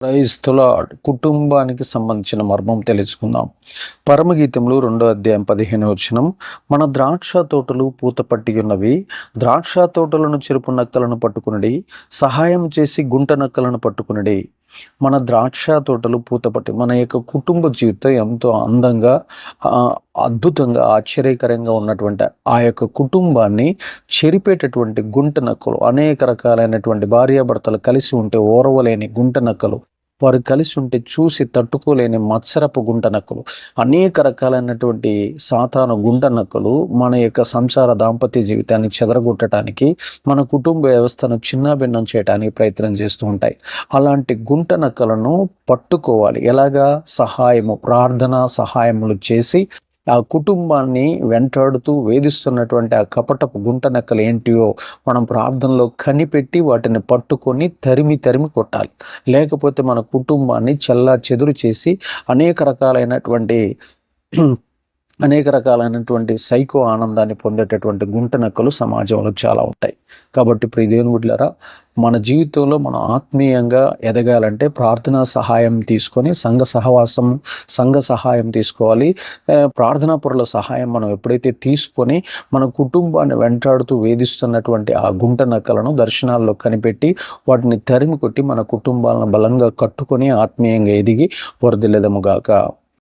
Praise the lord. కుటుంబానికి సంబంధించిన మర్మం తెలుసుకుందాం. పరమగీతములు 2:15 మన ద్రాక్ష తోటలు పూత పట్టి ఉన్నవి, ద్రాక్ష తోటలను చెరుపు నక్కలను పట్టుకునడి, సహాయం చేసి గుంట నక్కలను పట్టుకునడి. మన ద్రాక్ష తోటలు పూతపట్టి మన యొక్క కుటుంబ జీవితం ఎంతో అందంగా, అద్భుతంగా, ఆశ్చర్యకరంగా ఉన్నటువంటి ఆ యొక్క కుటుంబాన్ని చెరిపేటటువంటి గుంట నక్కలు, అనేక రకాలైనటువంటి భార్యాభర్తలు కలిసి ఉంటే ఓర్వలేని గుంట నక్కలు, వారు కలిసి ఉంటే చూసి తట్టుకోలేని మత్సరపు గుంట నక్కలు, అనేక రకాలైనటువంటి సాతాను గుంట నక్కలు మన యొక్క సంసార దాంపత్య జీవితాన్ని చెదరగొట్టడానికి, మన కుటుంబ వ్యవస్థను చిన్నాభిన్నం చేయడానికి ప్రయత్నం చేస్తూ ఉంటాయి. అలాంటి గుంట నక్కలను పట్టుకోవాలి. ఎలాగా? ప్రార్థనా సహాయములు చేసి ఆ కుటుంబాన్ని వెంటాడుతూ వేధిస్తున్నటువంటి ఆ కపటపు గుంట నక్కలు ఏంటియో మనం ప్రార్థనలో కనిపెట్టి వాటిని పట్టుకొని తరిమి తరిమి కొట్టాలి. లేకపోతే మన కుటుంబాన్ని చెల్లా చెదురు చేసి అనేక రకాలైనటువంటి సైకో ఆనందాన్ని పొందేటటువంటి గుంట నక్కలు సమాజంలో చాలా ఉంటాయి. కాబట్టి ప్రియ దేవుని బిడ్డలారా, మన జీవితంలో మనం ఆత్మీయంగా ఎదగాలంటే ప్రార్థనా సహాయం తీసుకొని సంఘ సహాయం తీసుకోవాలి. ప్రార్థనా పరుల సహాయం మనం ఎప్పుడైతే తీసుకొని మన కుటుంబాన్ని వెంటాడుతూ వేధిస్తున్నటువంటి ఆ గుంట నక్కలను దర్శనాల్లో కనిపెట్టి వాటిని తరిమి కొట్టి మన కుటుంబాలను బలంగా కట్టుకొని ఆత్మీయంగా ఎదిగి వరదిల్లెదముగాక.